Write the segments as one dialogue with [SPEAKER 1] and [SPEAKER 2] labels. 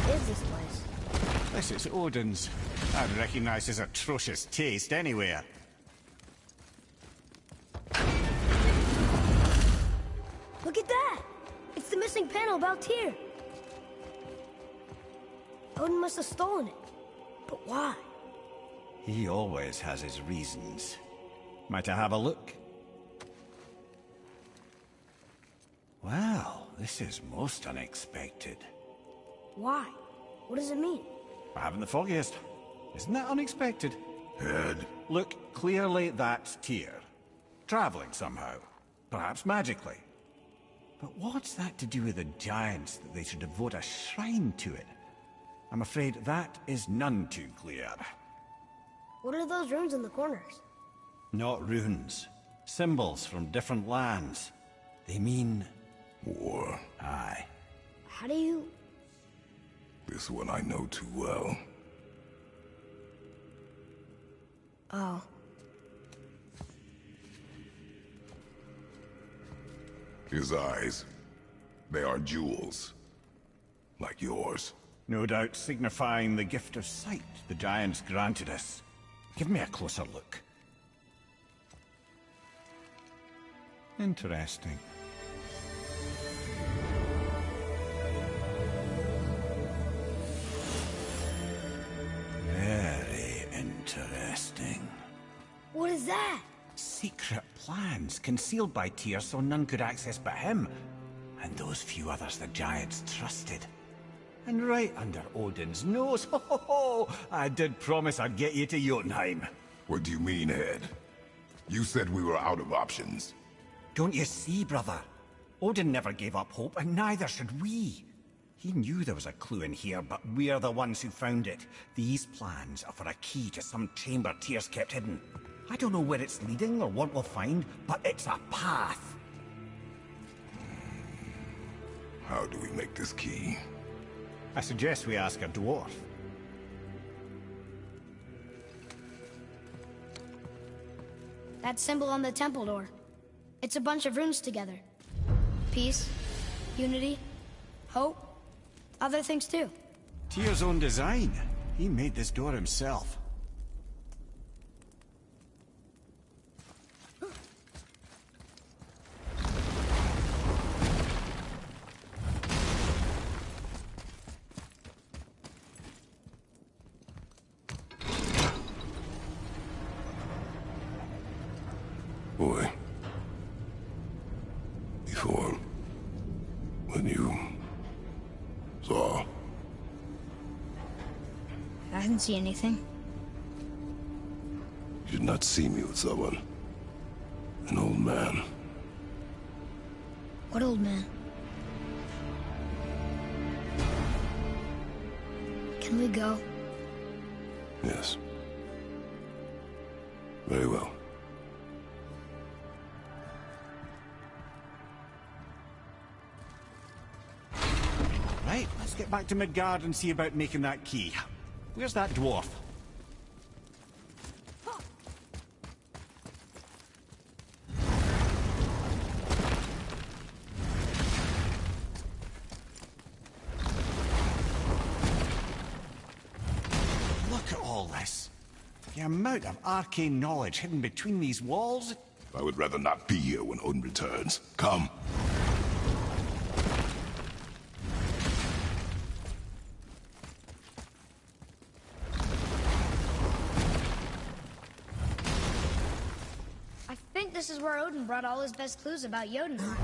[SPEAKER 1] What is this place?
[SPEAKER 2] This is Odin's. I'd recognize his atrocious taste anywhere.
[SPEAKER 1] Look at that! It's the missing panel about Tyr. Odin must have stolen it. But why?
[SPEAKER 2] He always has his reasons. Might I have a look? Well, this is most unexpected.
[SPEAKER 1] Why? What does it mean?
[SPEAKER 2] I haven't the foggiest. Isn't that unexpected?
[SPEAKER 3] Head.
[SPEAKER 2] Look, clearly that's Tyr. Traveling somehow. Perhaps magically. But what's that to do with the giants that they should devote a shrine to it? I'm afraid that is none too clear.
[SPEAKER 1] What are those runes in the corners?
[SPEAKER 2] Not runes. Symbols from different lands. They mean...
[SPEAKER 3] War.
[SPEAKER 2] Aye.
[SPEAKER 1] How do you...
[SPEAKER 3] This one I know too well.
[SPEAKER 1] Oh.
[SPEAKER 3] His eyes. They are jewels. Like yours.
[SPEAKER 2] No doubt signifying the gift of sight the giants granted us. Give me a closer look. Interesting. Very interesting.
[SPEAKER 1] What is that?
[SPEAKER 2] Secret plans concealed by Tyr so none could access but him. And those few others the giants trusted. And right under Odin's nose, ho ho ho! I did promise I'd get you to Jotunheim.
[SPEAKER 3] What do you mean, Head? You said we were out of options.
[SPEAKER 2] Don't you see, brother? Odin never gave up hope, and neither should we. He knew there was a clue in here, but we're the ones who found it. These plans are for a key to some chamber Tyr's kept hidden. I don't know where it's leading or what we'll find, but it's a path.
[SPEAKER 3] How do we make this key?
[SPEAKER 2] I suggest we ask a dwarf.
[SPEAKER 1] That symbol on the temple door. It's a bunch of runes together. Peace, unity, hope, other things too.
[SPEAKER 2] Tyr's own design. He made this door himself.
[SPEAKER 3] Boy. Before... when you... saw...
[SPEAKER 1] I didn't see anything.
[SPEAKER 3] You did not see me with someone. An old man.
[SPEAKER 1] What old man? Can we go?
[SPEAKER 3] Yes. Very well.
[SPEAKER 2] Right, let's get back to Midgard and see about making that key. Where's that dwarf? Look at all this. The amount of arcane knowledge hidden between these walls.
[SPEAKER 3] I would rather not be here when Odin returns. Come.
[SPEAKER 1] I think this is where Odin brought all his best clues about Jotunheim.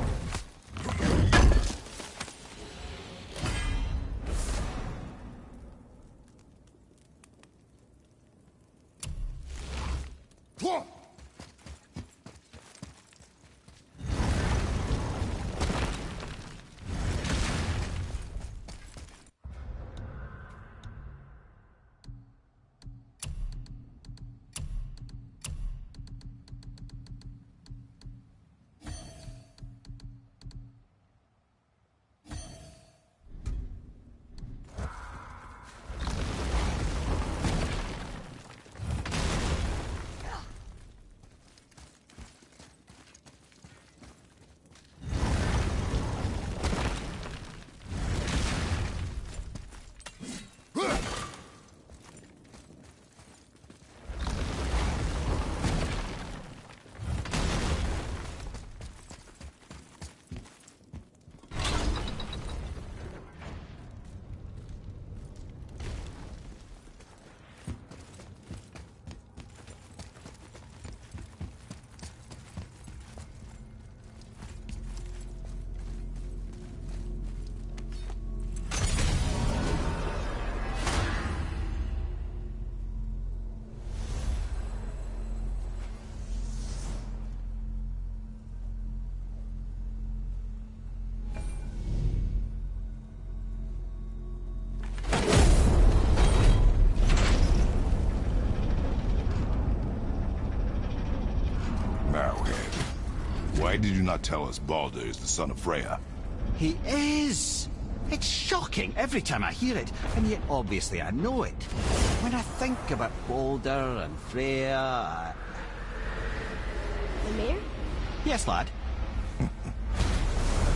[SPEAKER 3] Why did you not tell us Baldur is the son of Freya?
[SPEAKER 2] He is! It's shocking every time I hear it, and yet obviously I know it. When I think about Baldur and Freya,
[SPEAKER 1] Mimir?
[SPEAKER 2] Yes, lad.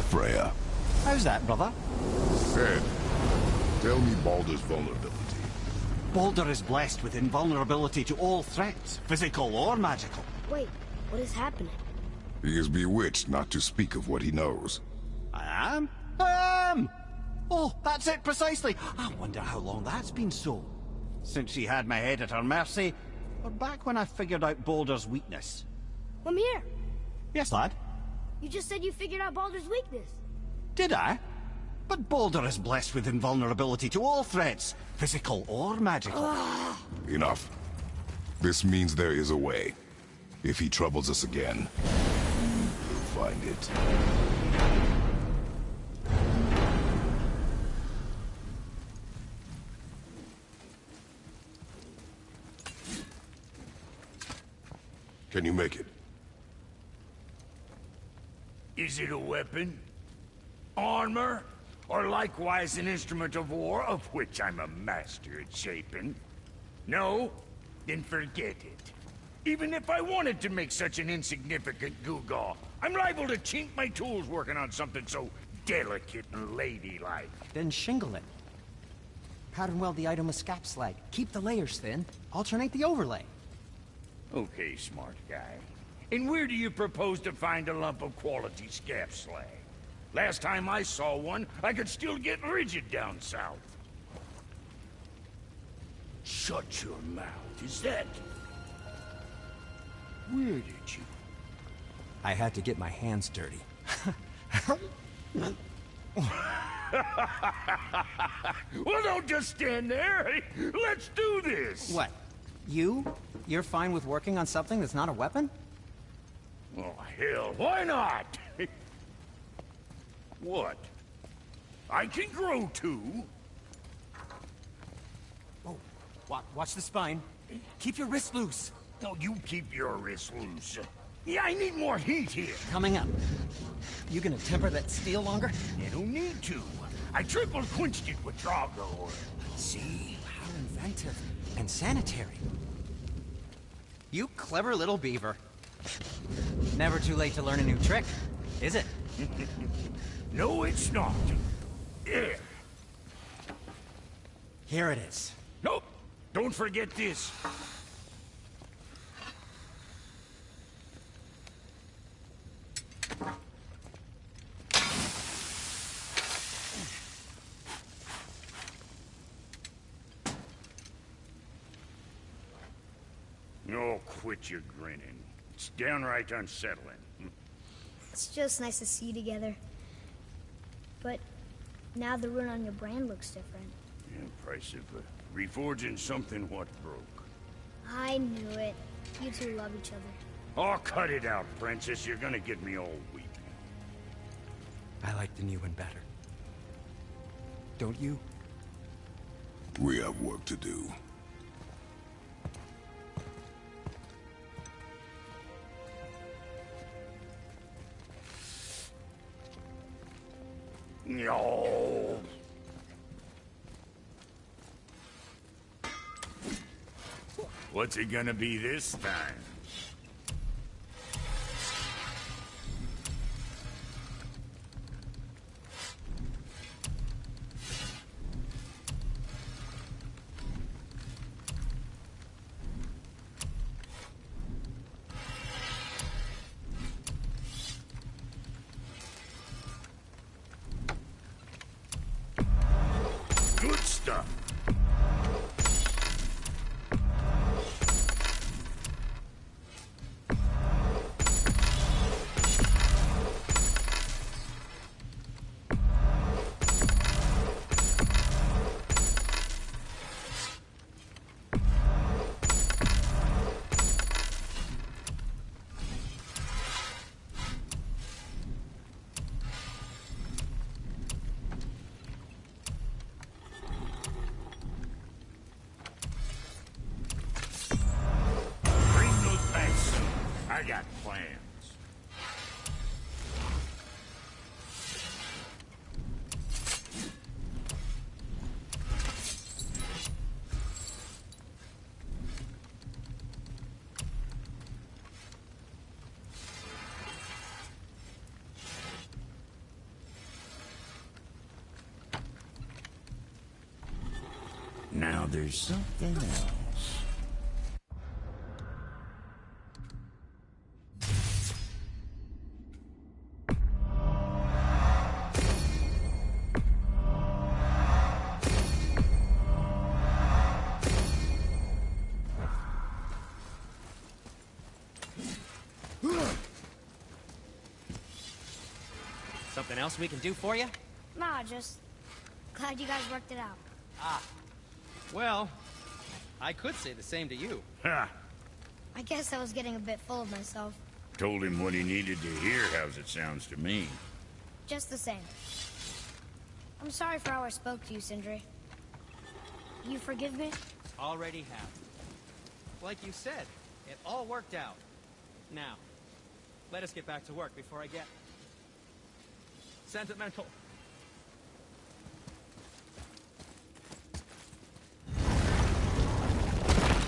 [SPEAKER 3] Freya.
[SPEAKER 2] How's that, brother?
[SPEAKER 3] Said, tell me Baldur's vulnerability.
[SPEAKER 2] Baldur is blessed with invulnerability to all threats, physical or magical.
[SPEAKER 1] Wait, what is happening?
[SPEAKER 3] He is bewitched not to speak of what he knows.
[SPEAKER 2] I am? I am! Oh, that's it precisely. I wonder how long that's been so. Since she had my head at her mercy, or back when I figured out Baldur's weakness.
[SPEAKER 1] Mimir,
[SPEAKER 2] Yes, lad?
[SPEAKER 1] you just said you figured out Baldur's weakness.
[SPEAKER 2] Did I? But Baldur is blessed with invulnerability to all threats, physical or magical.
[SPEAKER 3] Enough. This means there is a way. If he troubles us again, we'll find it. Can you make it?
[SPEAKER 4] Is it a weapon? Armor? Or likewise an instrument of war, of which I'm a master at shaping? No? Then forget it. Even if I wanted to make such an insignificant gewgaw, I'm liable to chink my tools working on something so delicate and ladylike.
[SPEAKER 5] Then shingle it. Pattern weld the item with scap slag. Keep the layers thin. Alternate the overlay.
[SPEAKER 4] Okay, smart guy. And where do you propose to find a lump of quality scap slag? Last time I saw one, I could still get rigid down south. Shut your mouth, is that... Where did you...
[SPEAKER 5] I had to get my hands dirty.
[SPEAKER 4] Well, don't just stand there. Let's do this.
[SPEAKER 5] What? You're fine with working on something that's not a weapon?
[SPEAKER 4] Oh, hell, why not? What? I can grow too.
[SPEAKER 5] Oh, watch the spine. Keep your wrist loose.
[SPEAKER 4] No, you keep your wrist loose. Yeah, I need more heat here.
[SPEAKER 5] Coming up. You gonna temper that steel longer?
[SPEAKER 4] You don't need to. I triple quenched it with Drago oil.
[SPEAKER 5] See? How inventive. And sanitary. You clever little beaver. Never too late to learn a new trick, is it?
[SPEAKER 4] No, it's not. There.
[SPEAKER 5] Here it is.
[SPEAKER 4] Nope. Don't forget this. Oh, quit your grinning. It's downright unsettling.
[SPEAKER 1] It's just nice to see you together. But now the rune on your brand looks different.
[SPEAKER 4] Yeah, price of reforging something what broke.
[SPEAKER 1] I knew it. You two love each other.
[SPEAKER 4] Oh, cut it out, Princess. You're gonna get me all weak.
[SPEAKER 5] I like the new one better. Don't you?
[SPEAKER 3] We have work to do.
[SPEAKER 4] No. What's it gonna be this time? Good stuff. Now there's something else.
[SPEAKER 5] Something else we can do for you?
[SPEAKER 1] Nah, just glad you guys worked it out.
[SPEAKER 5] Ah. Well, I could say the same to you.
[SPEAKER 4] Ha!
[SPEAKER 1] I guess I was getting a bit full of myself.
[SPEAKER 4] Told him what he needed to hear, how's it sounds to me.
[SPEAKER 1] Just the same. I'm sorry for how I spoke to you, Sindri. You forgive me?
[SPEAKER 5] Already have. Like you said, it all worked out. Now, let us get back to work before I get sentimental.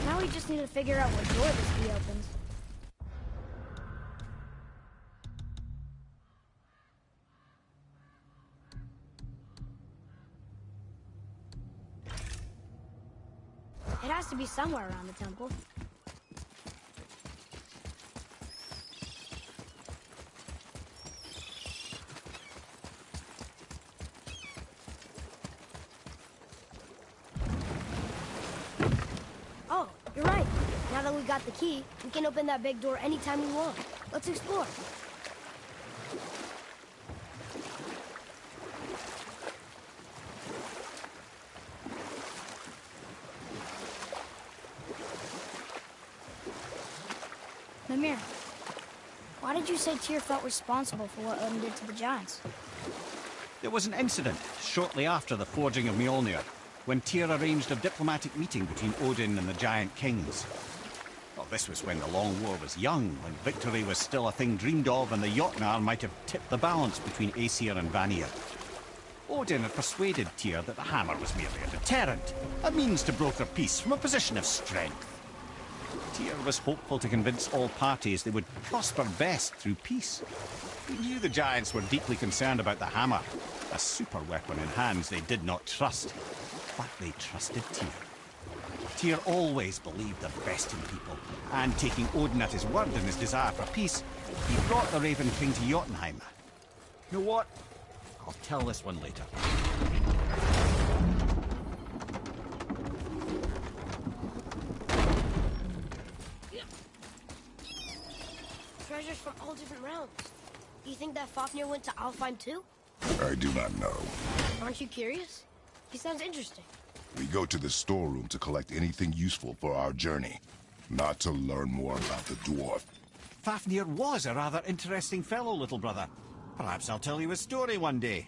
[SPEAKER 1] Now we just need to figure out what door this key opens. It has to be somewhere around the temple. Oh, you're right. Now that we got the key, we can open that big door anytime we want. Let's explore. Mimir, why did you say Tyr felt responsible for what Odin did to the Giants?
[SPEAKER 2] There was an incident shortly after the forging of Mjolnir, when Tyr arranged a diplomatic meeting between Odin and the Giant Kings. Well, this was when the Long War was young, when victory was still a thing dreamed of, and the Jotnar might have tipped the balance between Aesir and Vanir. Odin had persuaded Tyr that the hammer was merely a deterrent, a means to broker peace from a position of strength. Tyr was hopeful to convince all parties they would prosper best through peace. He knew the Giants were deeply concerned about the hammer, a super weapon in hands they did not trust. But they trusted Tyr. Tyr always believed the best in people, and taking Odin at his word in his desire for peace, he brought the Raven King to Jotunheim. You know what? I'll tell this one later.
[SPEAKER 1] Treasures from all different realms. Do you think that Fafnir went to Alfheim too?
[SPEAKER 3] I do not know.
[SPEAKER 1] Aren't you curious? He sounds interesting.
[SPEAKER 3] We go to the storeroom to collect anything useful for our journey, not to learn more about the dwarf.
[SPEAKER 2] Fafnir was a rather interesting fellow, little brother. Perhaps I'll tell you a story one day.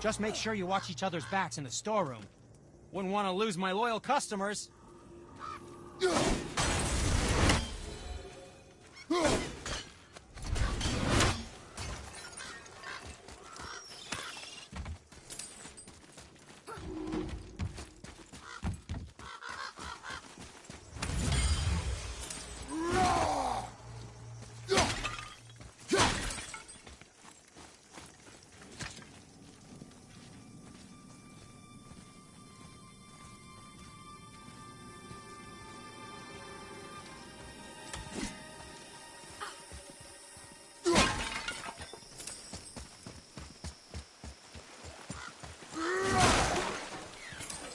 [SPEAKER 5] Just make sure you watch each other's backs in the storeroom. Wouldn't want to lose my loyal customers.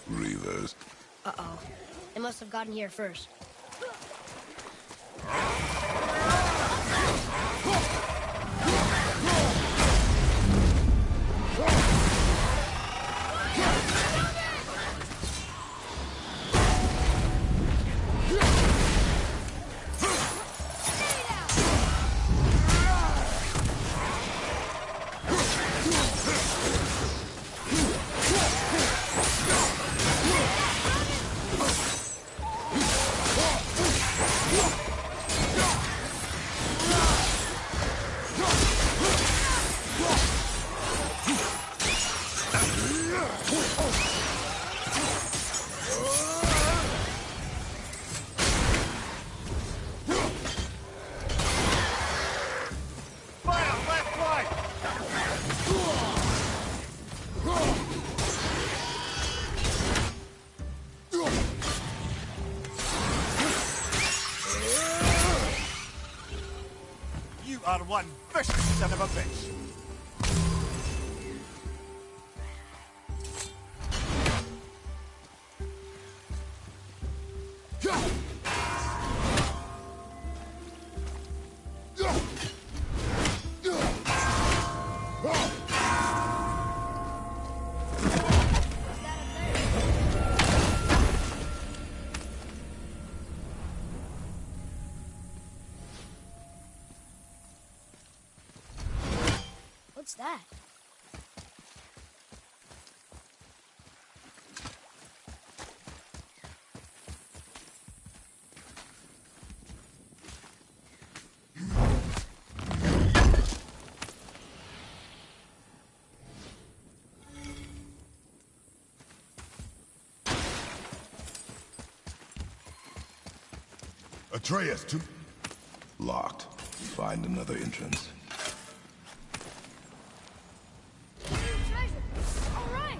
[SPEAKER 3] Reavers.
[SPEAKER 1] Uh-oh. They must have gotten here first.
[SPEAKER 6] are one vicious son of a bitch.
[SPEAKER 1] What's that?
[SPEAKER 3] Atreus, to... Locked. Find another entrance.
[SPEAKER 1] Treasure! All right!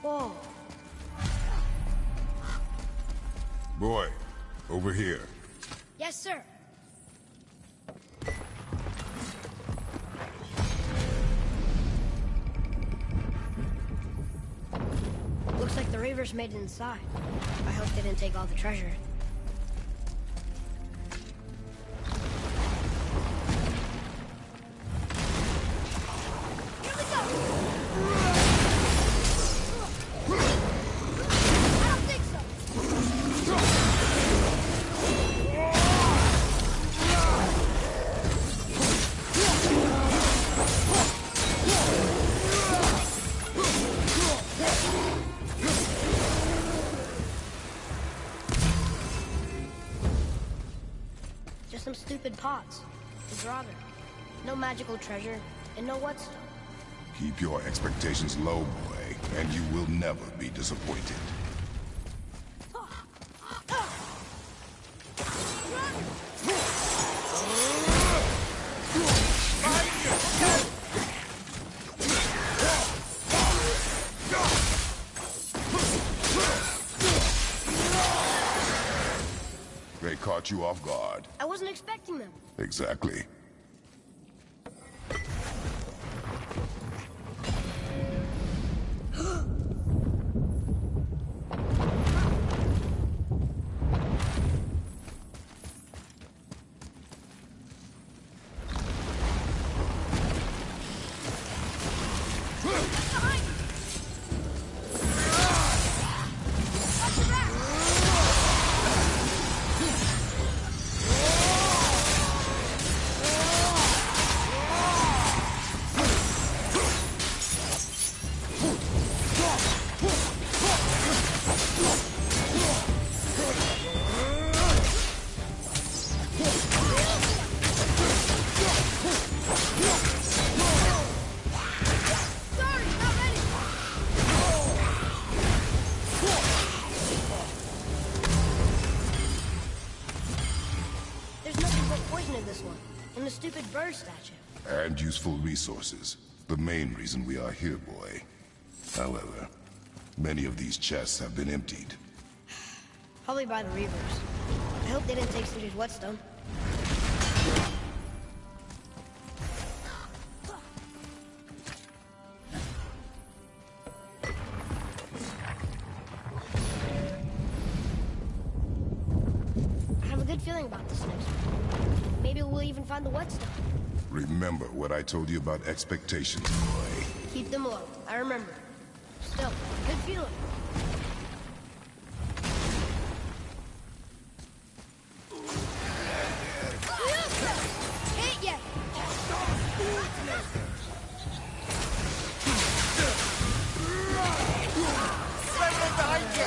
[SPEAKER 1] Whoa.
[SPEAKER 3] Boy, over here.
[SPEAKER 1] Yes, sir. Looks like the Reavers made it inside. I hope they didn't take all the treasure. Here we go! I don't think so. Just some stupid pots. To Draugr. No magical treasure, and no whetstone.
[SPEAKER 3] Keep your expectations low, boy, and you will never be disappointed. They caught you off guard.
[SPEAKER 1] I wasn't expecting them.
[SPEAKER 3] Exactly.
[SPEAKER 1] Sorry, not ready. There's nothing but poison in this one, and the stupid bird statue.
[SPEAKER 3] And useful resources. The main reason we are here, boy. However, many of these chests have been emptied.
[SPEAKER 1] Probably by the Reavers. I hope they didn't take Sindri's whetstone. I have a good feeling about this next one. Maybe we'll even find the whetstone.
[SPEAKER 3] Remember what I told you about expectations, boy.
[SPEAKER 1] Keep them low. I remember. Still, good feeling. Hit ya!
[SPEAKER 6] Behind you!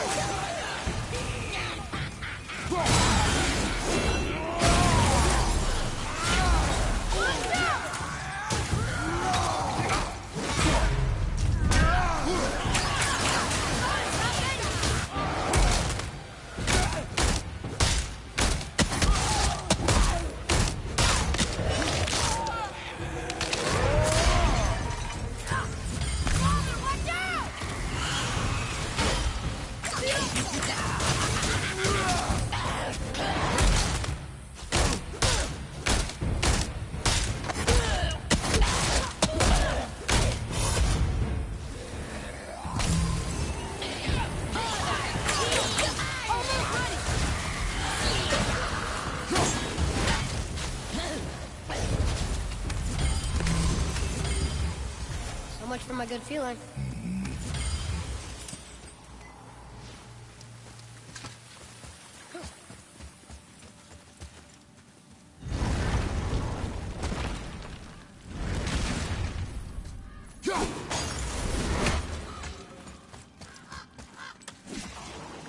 [SPEAKER 1] for my good feeling.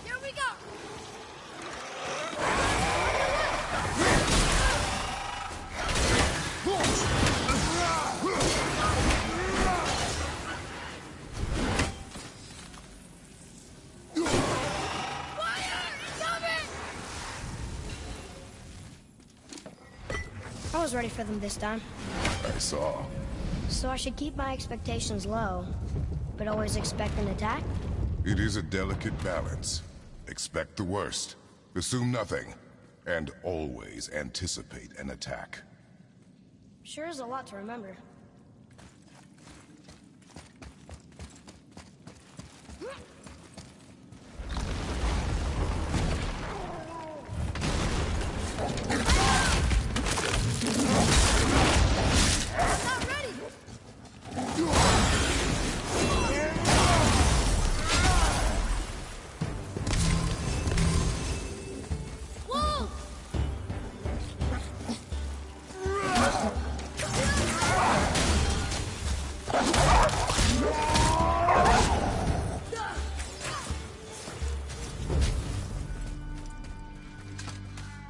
[SPEAKER 1] Here we go! I was ready for them this time.
[SPEAKER 3] I saw.
[SPEAKER 1] So I should keep my expectations low, but always expect an attack?
[SPEAKER 3] It is a delicate balance. Expect the worst, assume nothing, and always anticipate an attack.
[SPEAKER 1] Sure is a lot to remember. Not ready! Whoa!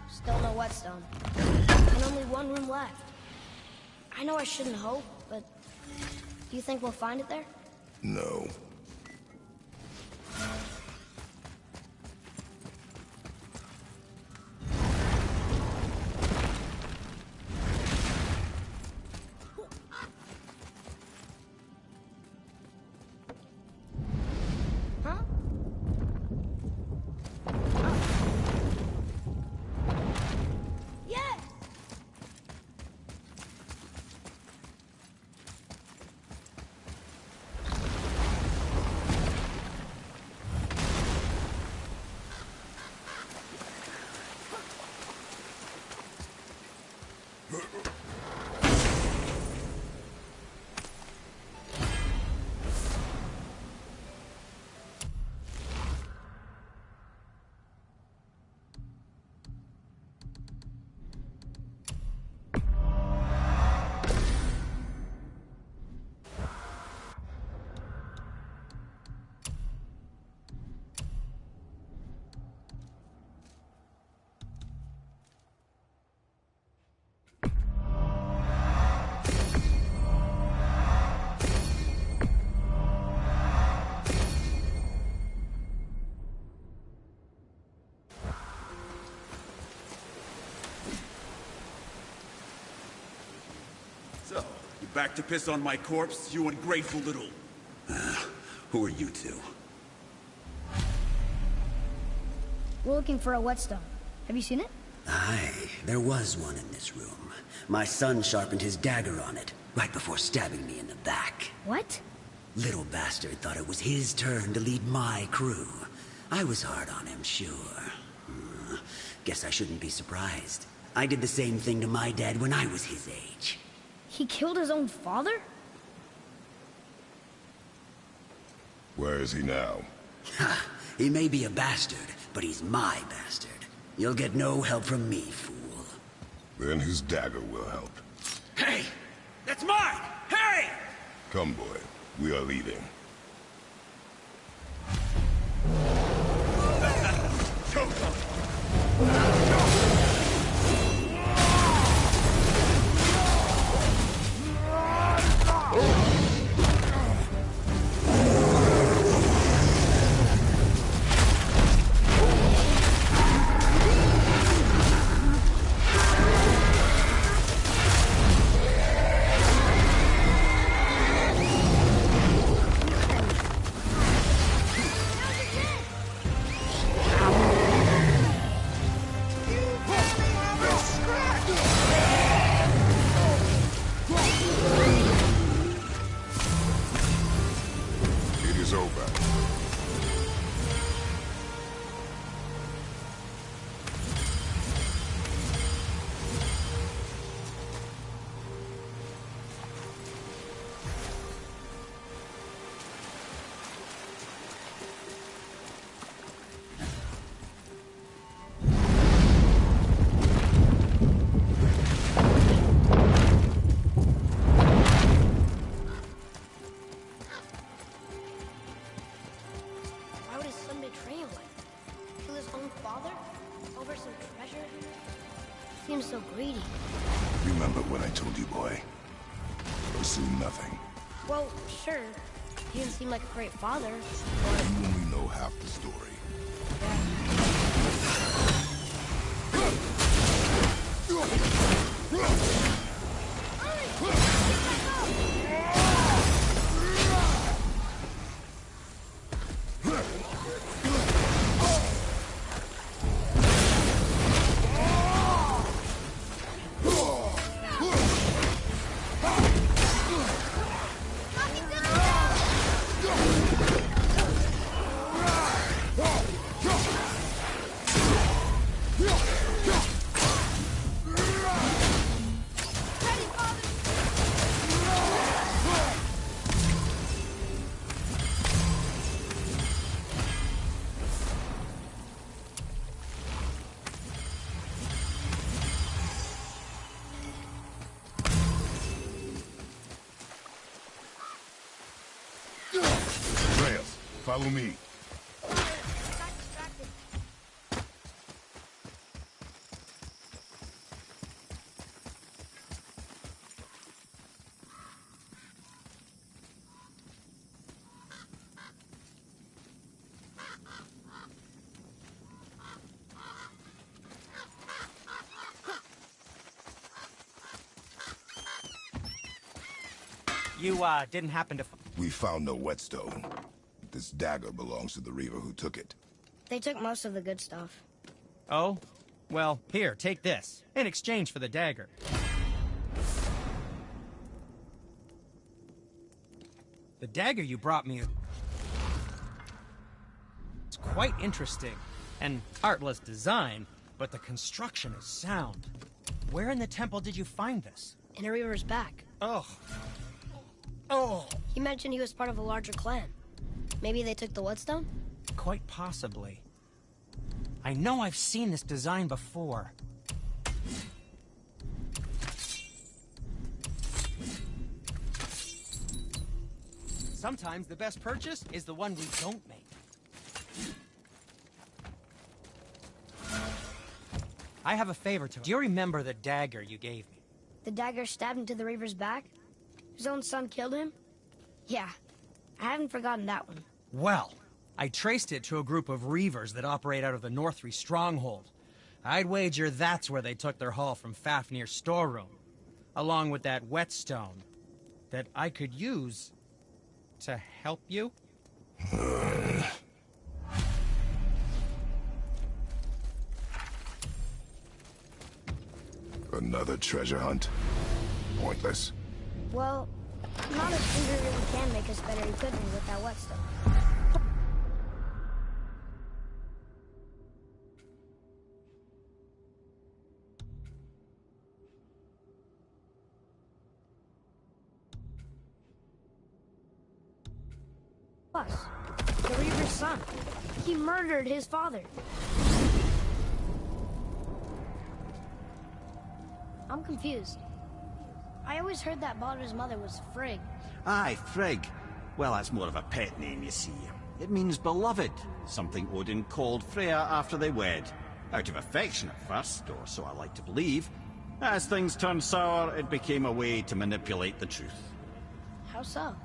[SPEAKER 1] Still no whetstone. And only one room left. I know I shouldn't hope, but do you think we'll find it there?
[SPEAKER 3] No.
[SPEAKER 1] Huh? Yes!
[SPEAKER 6] So, you back to piss on my corpse, you ungrateful little... who are you two?
[SPEAKER 1] We're looking for a whetstone. Have you seen it?
[SPEAKER 7] Aye, there was one in this room. My son sharpened his dagger on it, right before stabbing me in the back.
[SPEAKER 1] What?
[SPEAKER 7] Little bastard thought it was his turn to lead my crew. I was hard on him, sure. Guess I shouldn't be surprised. I did the same thing to my dad when I was his age.
[SPEAKER 1] He killed his own father?
[SPEAKER 3] Where is he now?
[SPEAKER 7] Ha! He may be a bastard, but he's my bastard. You'll get no help from me, fool.
[SPEAKER 3] Then his dagger will help.
[SPEAKER 4] Hey! That's mine! Hey!
[SPEAKER 3] Come, boy. We are leaving.
[SPEAKER 1] seems so greedy.
[SPEAKER 3] Remember what I told you, boy. Assume nothing.
[SPEAKER 1] Well, sure. He didn't seem like a great father,
[SPEAKER 3] You only know half the story. Follow me.
[SPEAKER 5] You, didn't happen to...
[SPEAKER 3] We found no whetstone. This dagger belongs to the Reaver who took it.
[SPEAKER 1] They took most of the good stuff.
[SPEAKER 5] Oh? Well, here, take this. In exchange for the dagger. The dagger you brought me... It's quite interesting. An artless design, but the construction is sound. Where in the temple did you find this?
[SPEAKER 1] In a Reaver's back.
[SPEAKER 5] Oh. Oh!
[SPEAKER 1] He mentioned he was part of a larger clan. Maybe they took the whetstone?
[SPEAKER 5] Quite possibly. I know I've seen this design before. Sometimes the best purchase is the one we don't make. I have a favor to... Do you remember the dagger you gave me?
[SPEAKER 1] The dagger stabbed into the Reaver's back? His own son killed him? Yeah. I haven't forgotten that one.
[SPEAKER 5] Well, I traced it to a group of Reavers that operate out of the Northree stronghold. I'd wager that's where they took their haul from Fafnir's storeroom, along with that whetstone that I could use to help you.
[SPEAKER 3] Another treasure hunt? Pointless.
[SPEAKER 1] Well, not if Cinder really can make us better equipped with that whetstone. Plus, the Reaver's son. He murdered his father. I'm confused. I always heard that Baldur's mother was Frigg.
[SPEAKER 2] Aye, Frigg. Well, that's more of a pet name, you see. It means beloved, something Odin called Freya after they wed. Out of affection at first, or so I like to believe. As things turned sour, it became a way to manipulate the truth.
[SPEAKER 1] How so?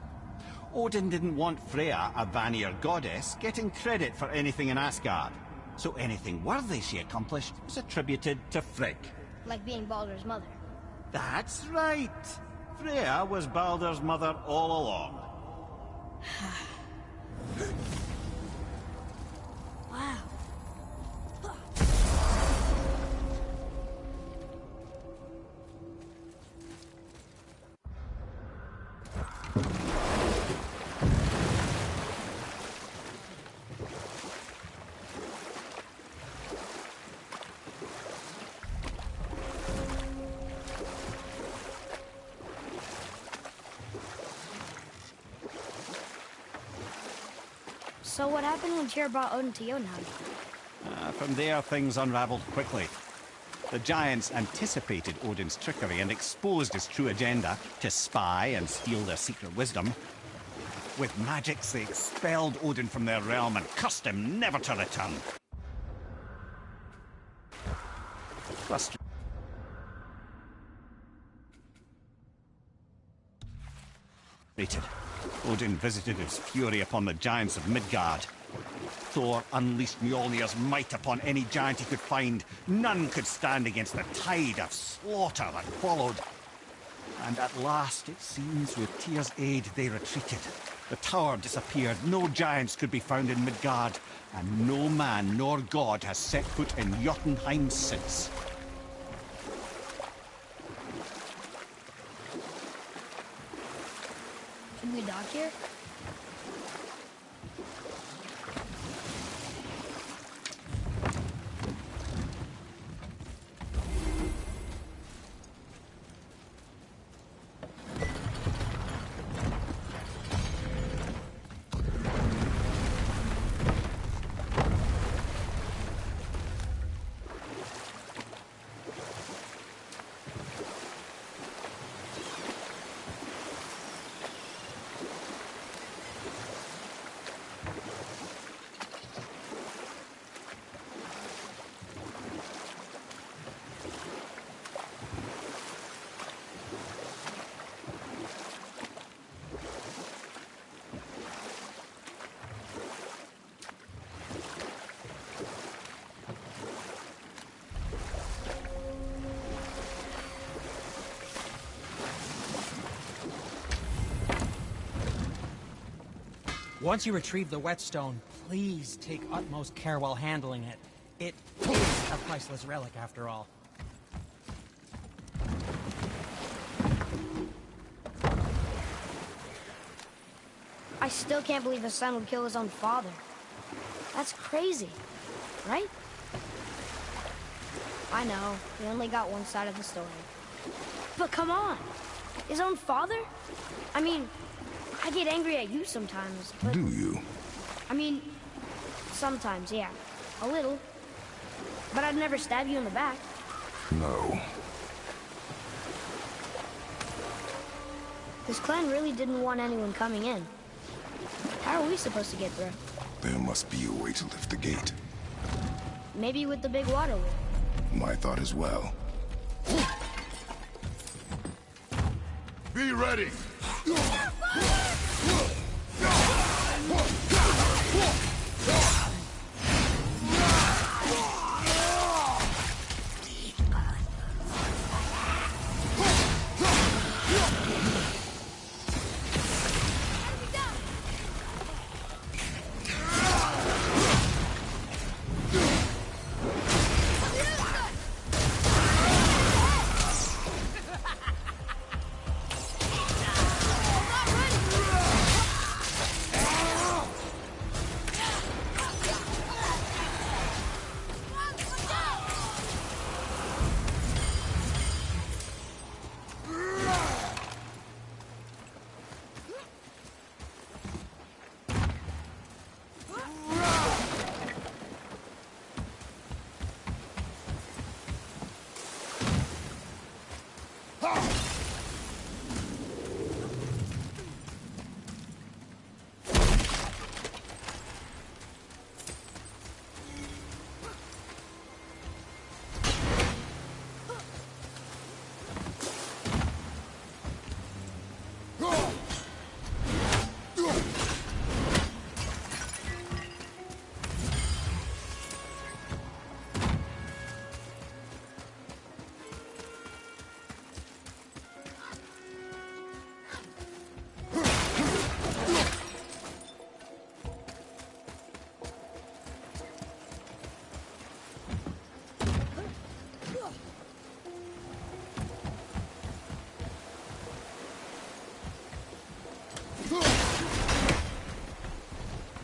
[SPEAKER 2] Odin didn't want Freya, a Vanir goddess, getting credit for anything in Asgard. So anything worthy she accomplished was attributed to Frigg.
[SPEAKER 1] Like being Baldur's mother.
[SPEAKER 2] That's right. Freya was Baldur's mother all along.
[SPEAKER 1] Wow. So what happened when Tyr brought Odin to Jotunheim?
[SPEAKER 2] From there, things unraveled quickly. The giants anticipated Odin's trickery and exposed his true agenda to spy and steal their secret wisdom. With magics, they expelled Odin from their realm and cursed him never to return. Odin visited his fury upon the giants of Midgard. Thor unleashed Mjolnir's might upon any giant he could find. None could stand against the tide of slaughter that followed. And at last, it seems, with Tyr's aid, they retreated. The tower disappeared, no giants could be found in Midgard, and no man nor god has set foot in Jotunheim since.
[SPEAKER 1] Can we dock here?
[SPEAKER 5] Once you retrieve the whetstone, please take utmost care while handling it. It is a priceless relic, after all.
[SPEAKER 1] I still can't believe his son would kill his own father. That's crazy, right? I know, we only got one side of the story. But come on! His own father? I mean, I get angry at you sometimes, but...
[SPEAKER 3] Do you?
[SPEAKER 1] I mean, sometimes, yeah. A little. But I'd never stab you in the back.
[SPEAKER 3] No.
[SPEAKER 1] This clan really didn't want anyone coming in. How are we supposed to get through?
[SPEAKER 3] There must be a way to lift the gate.
[SPEAKER 1] Maybe with the big water wheel.
[SPEAKER 3] My thought as well. Be ready!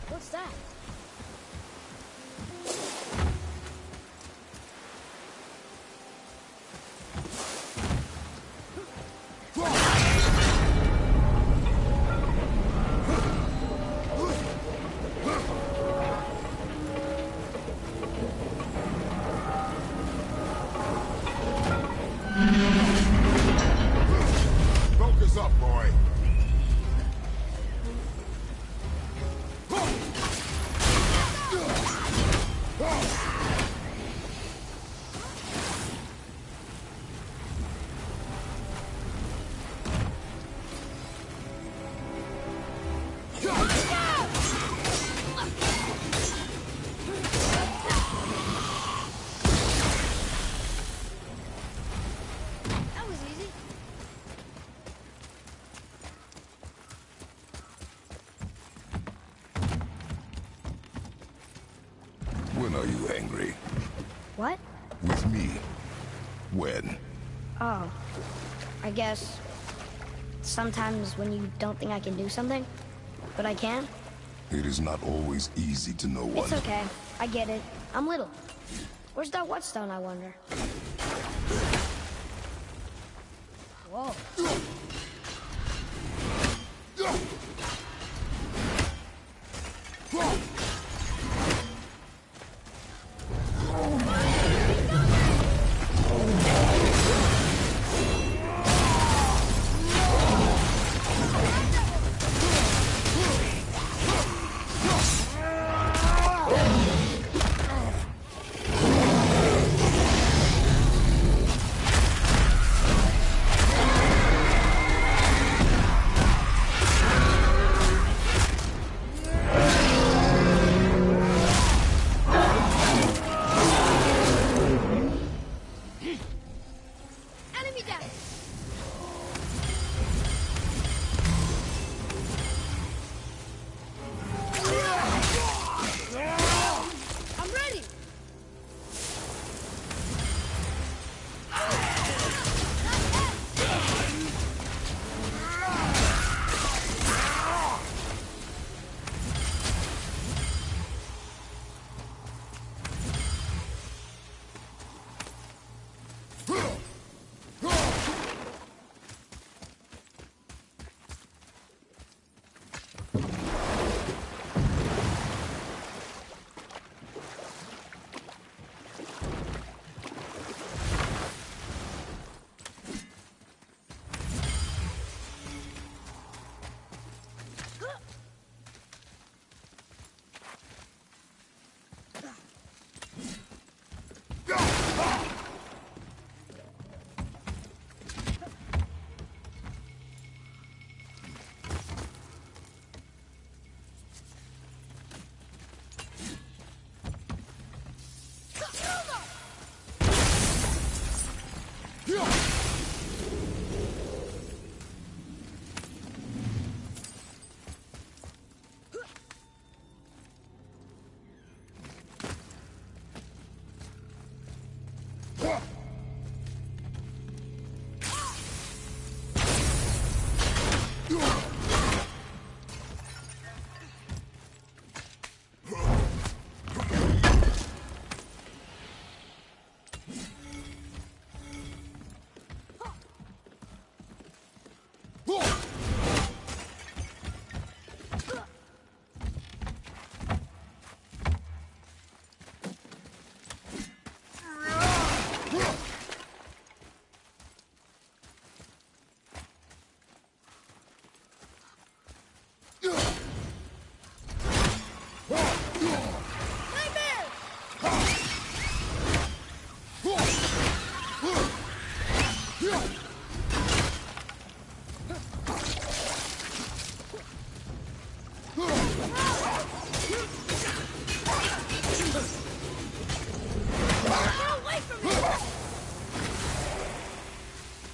[SPEAKER 1] What's that?
[SPEAKER 3] Focus up, boy! you angry?
[SPEAKER 1] What?
[SPEAKER 3] With me. When?
[SPEAKER 1] Oh. I guess... sometimes when you don't think I can do something, but I can.
[SPEAKER 3] It is not always easy to know one.
[SPEAKER 1] It's okay. I get it. I'm little. Where's that whetstone, I wonder? Whoa. Enemy down! I'm ready!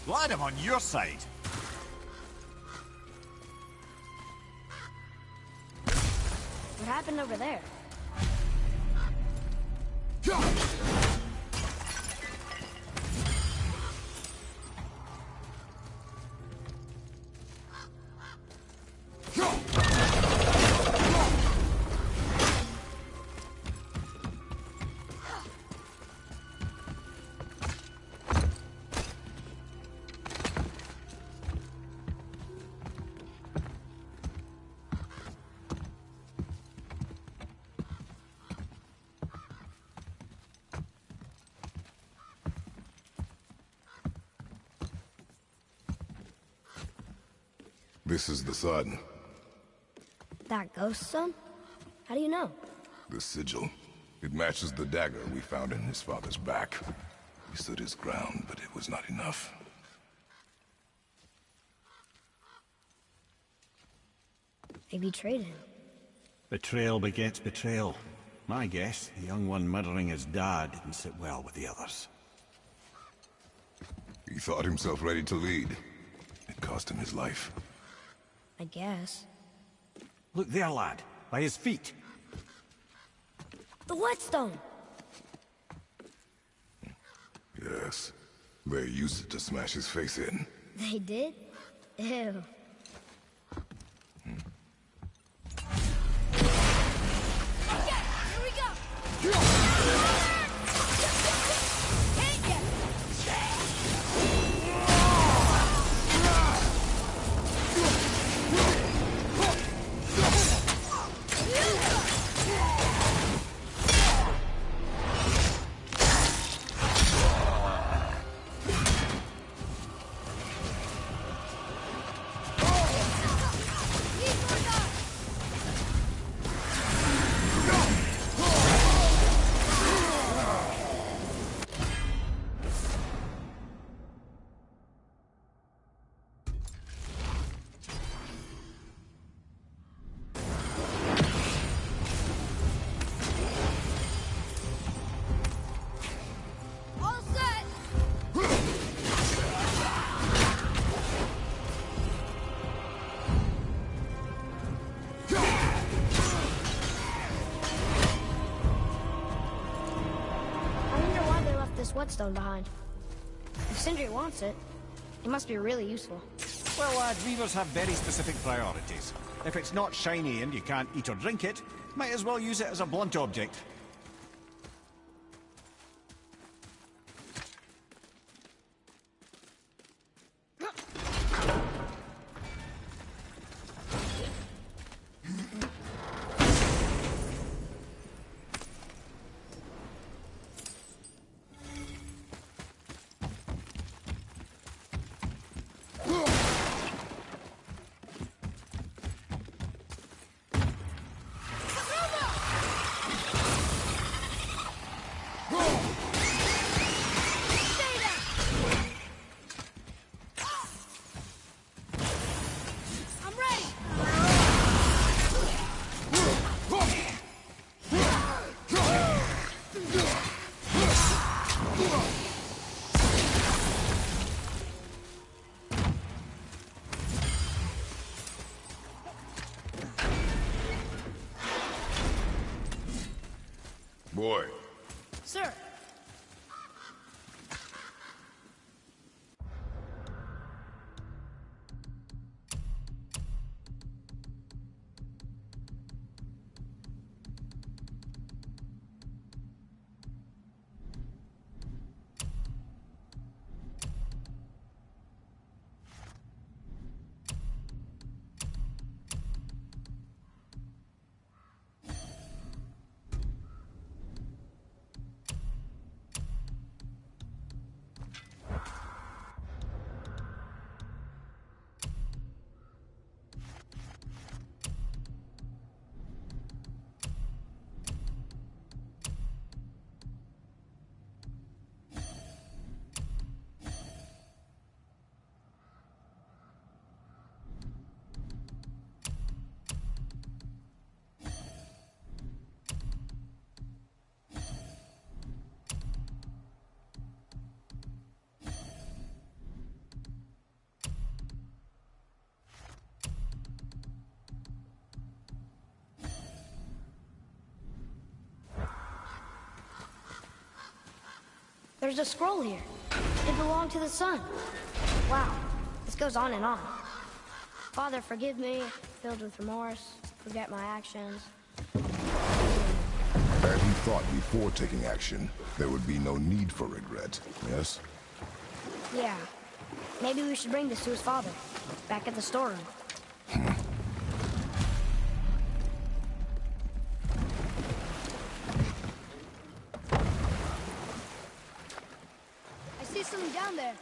[SPEAKER 2] Glad I'm on your side.
[SPEAKER 1] What happened over there?
[SPEAKER 3] This is the sun.
[SPEAKER 1] That ghost son? How do you know?
[SPEAKER 3] The sigil. It matches the dagger we found in his father's back. He stood his ground, but it was not enough.
[SPEAKER 1] They betrayed him.
[SPEAKER 2] Betrayal begets betrayal. My guess, the young one murdering his dad didn't sit well with the others.
[SPEAKER 3] He thought himself ready to lead. It cost him his life.
[SPEAKER 1] I guess.
[SPEAKER 2] Look there, lad. By his feet.
[SPEAKER 1] The whetstone!
[SPEAKER 3] guess. They used it to smash his face in.
[SPEAKER 1] They did? Ew. Okay, here we go! Hit ya! All set! I wonder why they left this whetstone behind. If Sindri wants it, it must be really useful.
[SPEAKER 2] Well, lad, Reavers have very specific priorities. If it's not shiny and you can't eat or drink it, might as well use it as a blunt object.
[SPEAKER 1] I'm ready!
[SPEAKER 3] Boy,
[SPEAKER 1] Sir, there's a scroll here. It belonged to the sun. Wow, this goes on and on. Father, forgive me, filled with remorse, forget my actions.
[SPEAKER 3] and he thought before taking action, there would be no need for regret, yes?
[SPEAKER 1] Yeah, maybe we should bring this to his father, back at the storeroom. I see something down there.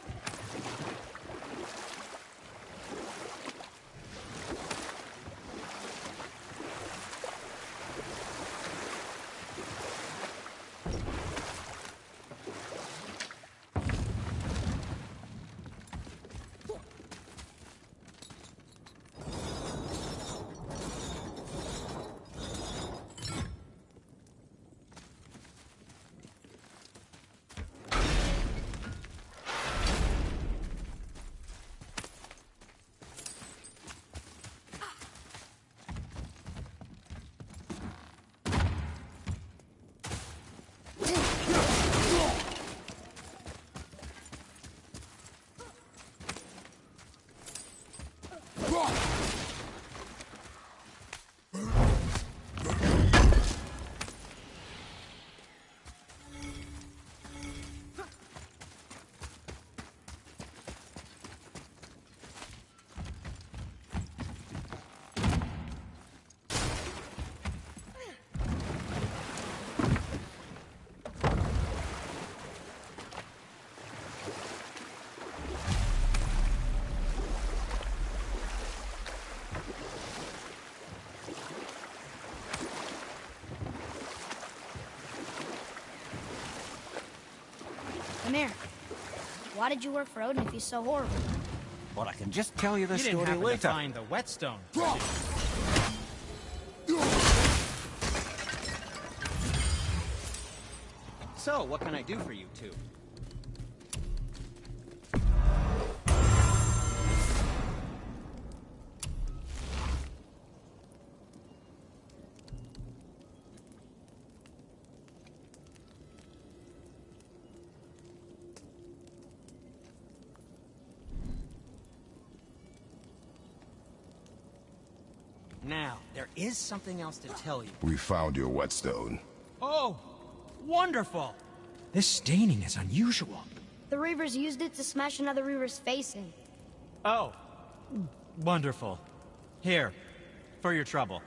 [SPEAKER 1] Why did you work for Odin if he's so horrible?
[SPEAKER 2] Well, I can just tell you the
[SPEAKER 5] You didn't
[SPEAKER 2] story
[SPEAKER 5] happen to
[SPEAKER 2] later.
[SPEAKER 5] find the whetstone. So, what can I do for you two? Now, there is something else to tell you.
[SPEAKER 3] We found your whetstone.
[SPEAKER 5] Oh, wonderful! This staining is unusual.
[SPEAKER 1] The Reavers used it to smash another Reaver's face in.
[SPEAKER 5] Oh, wonderful. Here, for your trouble.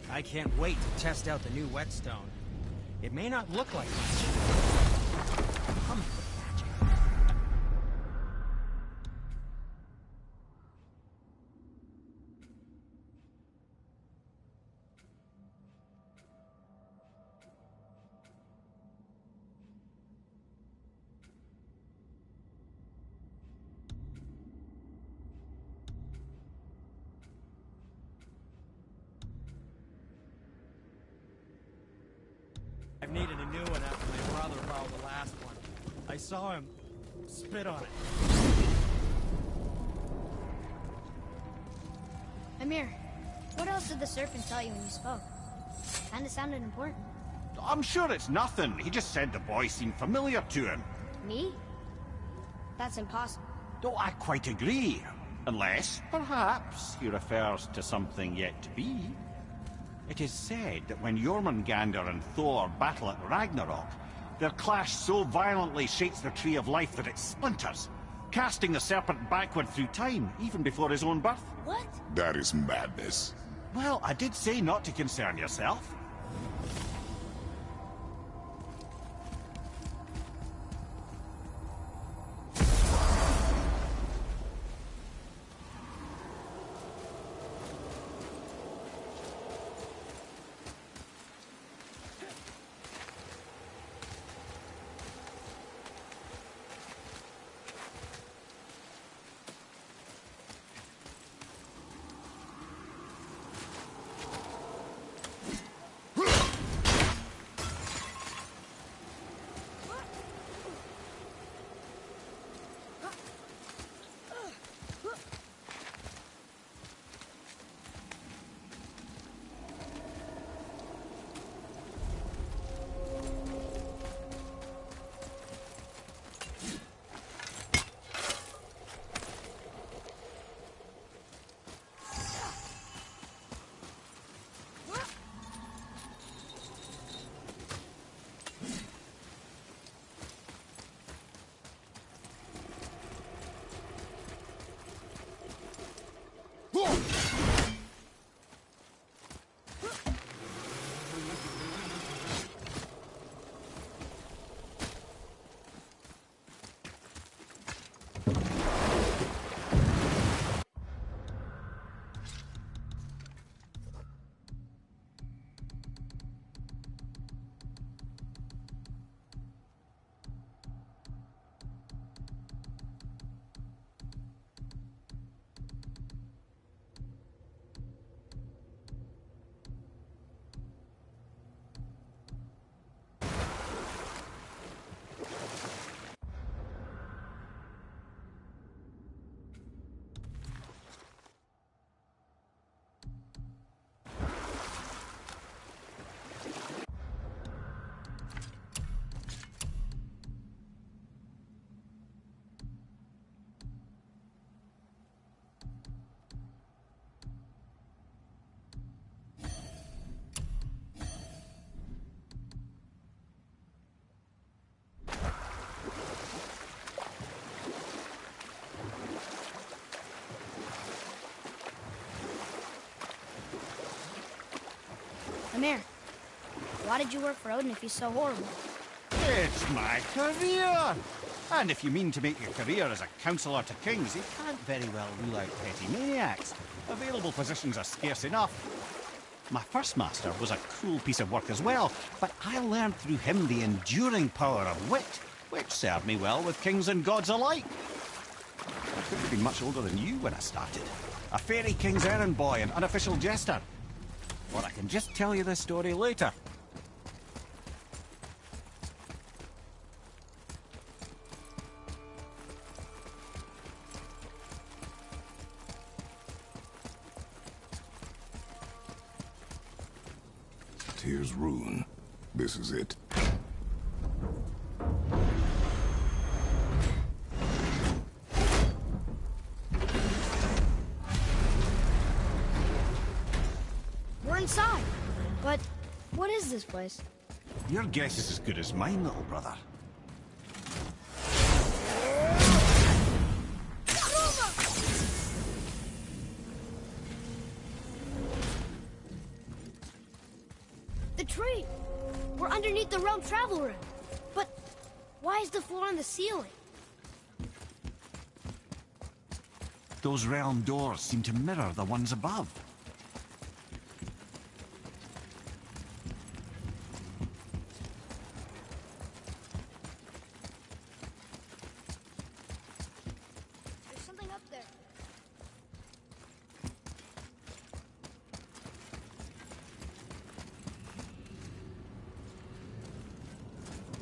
[SPEAKER 5] I can't wait to test out the new whetstone. It may not look like much. Come with magic. I've needed a new one after my brother borrowed the last one. I saw him spit on it.
[SPEAKER 1] Amir, what else did the serpent tell you when you spoke? Kinda sounded important.
[SPEAKER 2] I'm sure it's nothing. He just said the boy seemed familiar to him.
[SPEAKER 1] Me? That's impossible.
[SPEAKER 2] Don't I quite agree? Unless, perhaps, he refers to something yet to be. It is said that when Jormungandr and Thor battle at Ragnarok, their clash so violently shakes the Tree of Life that it splinters, casting the serpent backward through time, even before his own birth.
[SPEAKER 1] What?
[SPEAKER 3] That is madness.
[SPEAKER 2] Well, I did say not to concern yourself.
[SPEAKER 1] Amir, why did you work for Odin if he's so horrible?
[SPEAKER 2] It's my career! And if you mean to make your career as a counsellor to kings, you can't very well rule out petty maniacs. Available positions are scarce enough. My first master was a cruel piece of work as well, but I learned through him the enduring power of wit, which served me well with kings and gods alike. I couldn't have been much older than you when I started. A fairy king's errand boy and unofficial jester. Or I can just tell you this story later.
[SPEAKER 3] Tyr's Rune. This is it.
[SPEAKER 1] We're inside. But what is this place?
[SPEAKER 2] Your guess is as good as mine, little brother.
[SPEAKER 1] The tree! We're underneath the realm travel room. But why is the floor on the ceiling?
[SPEAKER 2] Those realm doors seem to mirror the ones above.
[SPEAKER 1] There's something up there.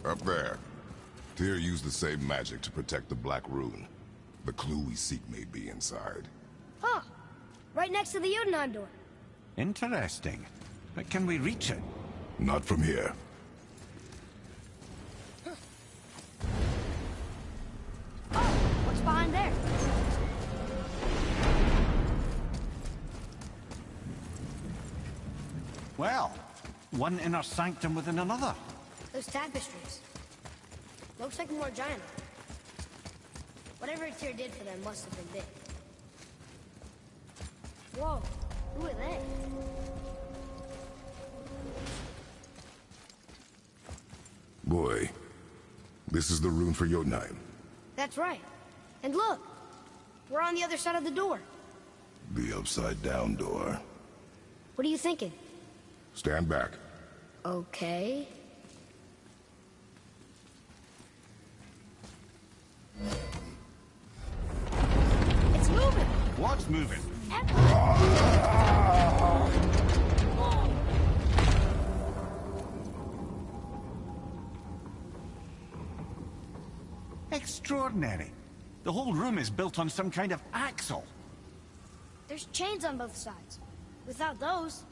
[SPEAKER 3] Up there. Tyr used the same magic to protect the Black Rune. The clue we seek may be inside.
[SPEAKER 1] Huh. Right next to the Jotunheim door.
[SPEAKER 2] Interesting. But can we reach it?
[SPEAKER 3] Not from here.
[SPEAKER 1] Oh, what's behind there?
[SPEAKER 2] Well, one inner sanctum within another.
[SPEAKER 1] Those tapestries. Looks like more giant. Whatever Tyr did for them must have been big. Whoa, who are they?
[SPEAKER 3] Boy, this is the rune for Jotunheim.
[SPEAKER 1] That's right. And look, we're on the other side of the door.
[SPEAKER 3] The upside-down door.
[SPEAKER 1] What are you thinking?
[SPEAKER 3] Stand back.
[SPEAKER 1] Okay. It's moving!
[SPEAKER 2] What's moving? Extraordinary. The whole room is built on some kind of axle.
[SPEAKER 1] There's chains on both sides. Without those...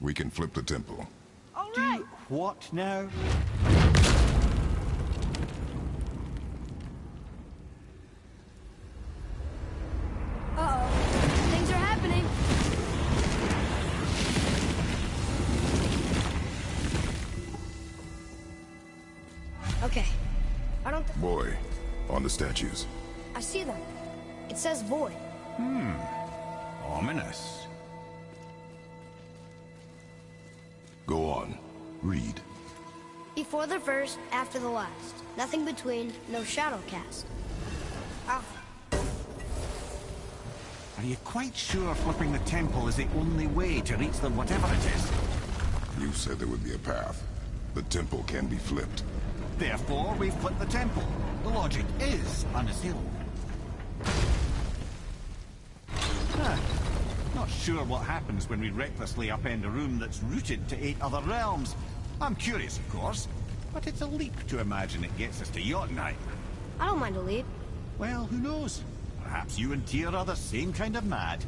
[SPEAKER 3] We can flip the temple.
[SPEAKER 1] All right!
[SPEAKER 2] What now?
[SPEAKER 1] Uh-oh. Things are happening. Okay. I don't...
[SPEAKER 3] Boy, on the statues.
[SPEAKER 1] I see them. It says void.
[SPEAKER 2] Ominous.
[SPEAKER 3] Go on. Read.
[SPEAKER 1] Before the first, after the last. Nothing between, no shadow cast. Alpha.
[SPEAKER 2] Are you quite sure flipping the temple is the only way to reach them, whatever it is?
[SPEAKER 3] You said there would be a path. The temple can be flipped.
[SPEAKER 2] Therefore, we flip the temple. The logic is unassailable. Not sure what happens when we recklessly upend a room that's rooted to 8 other realms. I'm curious, of course, but it's a leap to imagine it gets us to Jotunheim.
[SPEAKER 1] I don't mind a leap.
[SPEAKER 2] Well, who knows? Perhaps you and Tyr are the same kind of mad.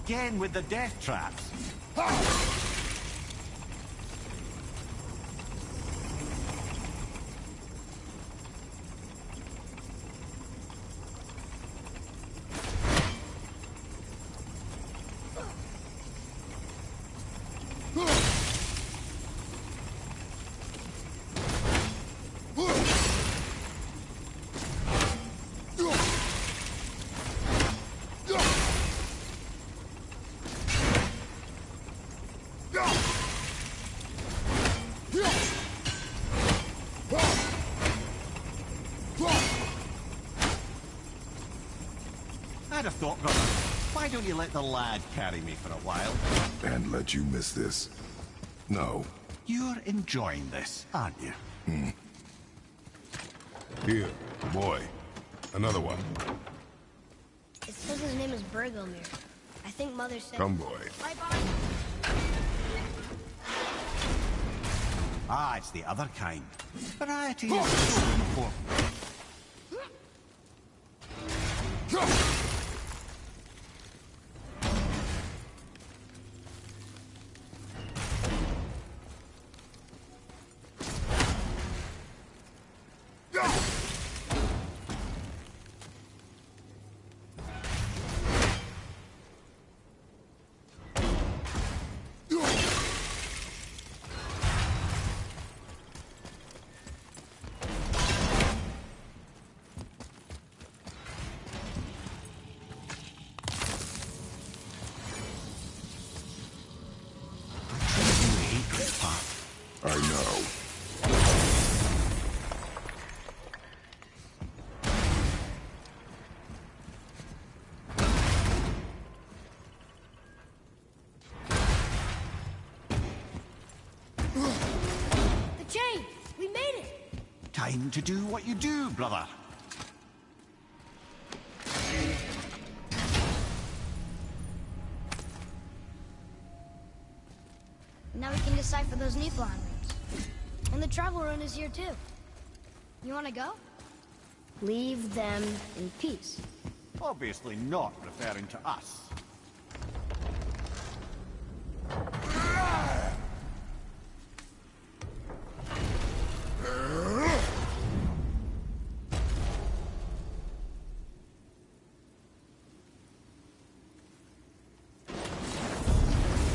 [SPEAKER 2] Again with the death traps. I'd have thought, brother, why don't you let the lad carry me for a while?
[SPEAKER 3] And let you miss this? No.
[SPEAKER 2] You're enjoying this, aren't you?
[SPEAKER 3] Here, boy. Another one.
[SPEAKER 1] It says his name is Bergelmir. I think Mother said...
[SPEAKER 3] Come, boy.
[SPEAKER 1] Bye-bye.
[SPEAKER 2] Ah, it's the other kind. Variety is so important.
[SPEAKER 3] I know.
[SPEAKER 1] The chain! We made it!
[SPEAKER 2] Time to do what you do, brother.
[SPEAKER 1] Now we can decipher those Niflheim runes. And the travel rune is here too. You wanna go? Leave them in peace.
[SPEAKER 2] Obviously not referring to us.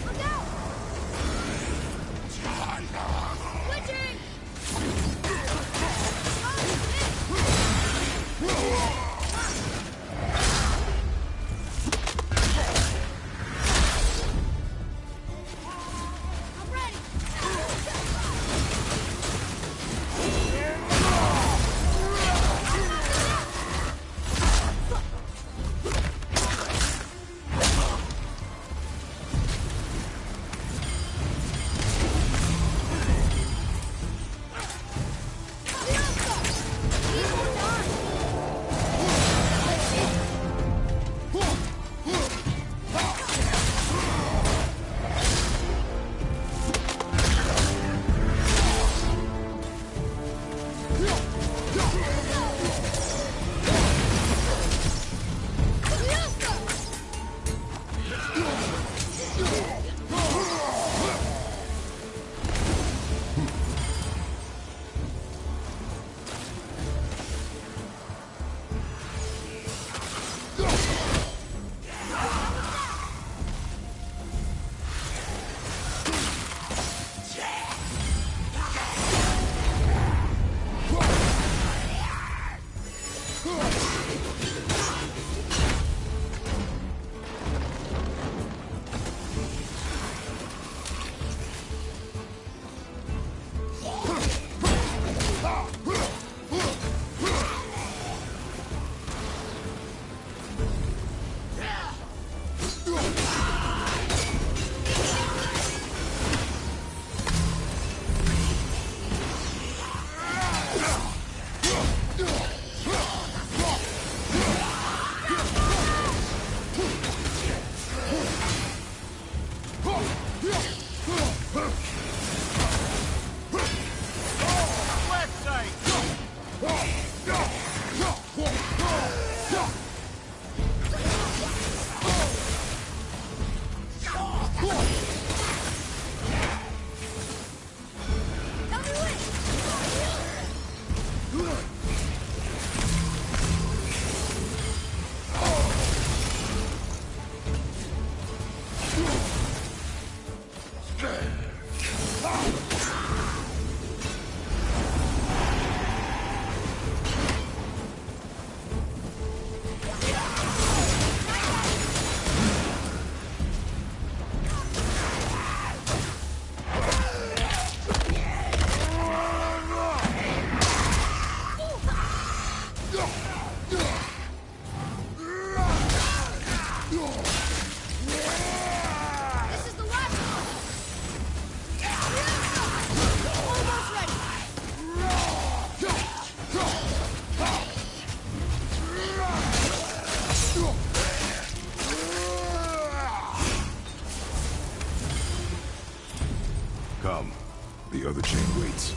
[SPEAKER 1] Look out! Witching! I'm ready!
[SPEAKER 3] other chain waits.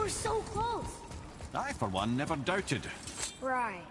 [SPEAKER 1] So close.
[SPEAKER 8] I, for one, never doubted.
[SPEAKER 1] Right.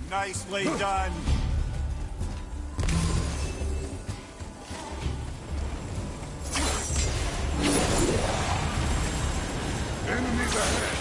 [SPEAKER 2] Nicely done.
[SPEAKER 3] Enemies ahead!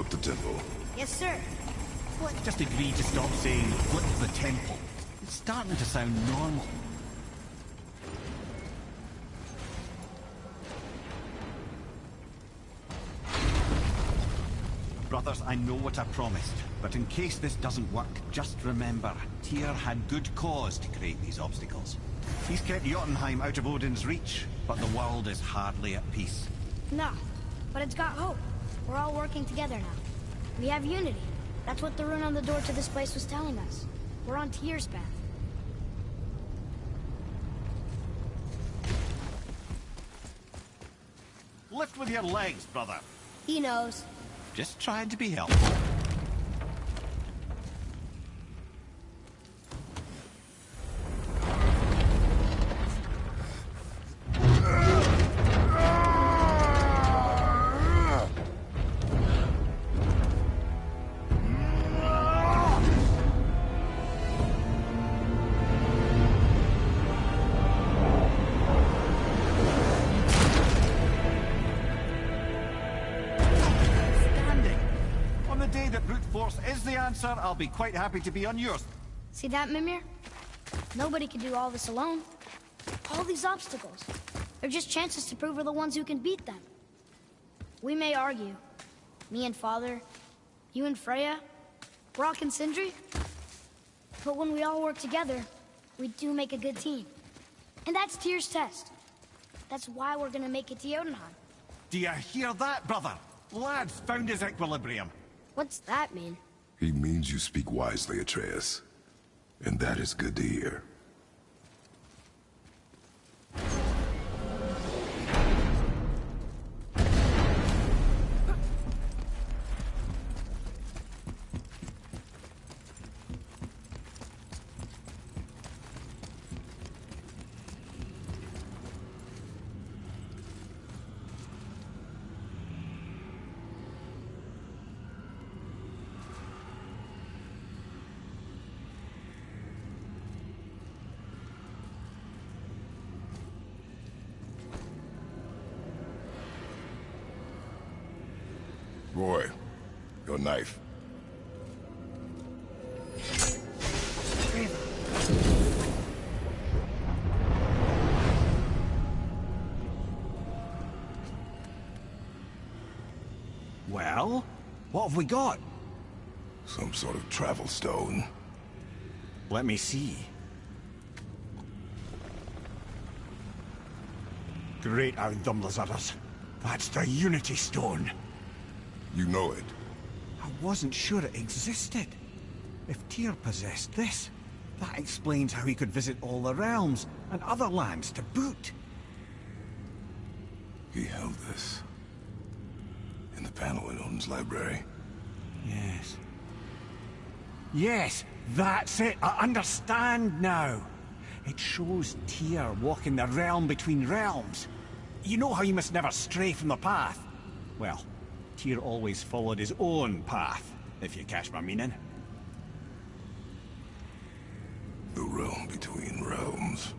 [SPEAKER 3] flip the temple.
[SPEAKER 1] Yes, sir.
[SPEAKER 8] Let's just agree to stop saying flip the temple. It's starting to sound normal. Brothers, I know what I promised, but in case this doesn't work, just remember, Tyr had good cause to create these obstacles. He's kept Jotunheim out of Odin's reach, but the world is hardly at peace.
[SPEAKER 1] No, but it's got hope. We're all working together now. We have unity. That's what the rune on the door to this place was telling us. We're on Tyr's path.
[SPEAKER 8] Lift with your legs, brother.
[SPEAKER 1] He knows.
[SPEAKER 8] Just trying to be helpful. I'll be quite happy to be on yours.
[SPEAKER 1] See that, Mimir? Nobody can do all this alone. All these obstacles. They're just chances to prove we're the ones who can beat them. We may argue. Me and Father, you and Freya, Brok and Sindri. But when we all work together, we do make a good team. And that's Tyr's test. That's why we're gonna make it to Jotunheim.
[SPEAKER 8] Do you hear that, brother? Lad's found his equilibrium.
[SPEAKER 1] What's that mean?
[SPEAKER 3] He means you speak wisely, Atreus. And that is good to hear. Boy, your knife.
[SPEAKER 2] Well, what have we got?
[SPEAKER 3] Some sort of travel stone.
[SPEAKER 2] Let me see. Great Audumlazaras. That's the Unity Stone.
[SPEAKER 3] You know it.
[SPEAKER 2] I wasn't sure it existed. If Tyr possessed this, that explains how he could visit all the realms and other lands to boot.
[SPEAKER 3] He held this. In the panel in Odin's library.
[SPEAKER 2] Yes. Yes, that's it. I understand now. It shows Tyr walking the realm between realms. You know how you must never stray from the path? Well, Tyr always followed his own path, if you catch my meaning.
[SPEAKER 3] The realm between realms.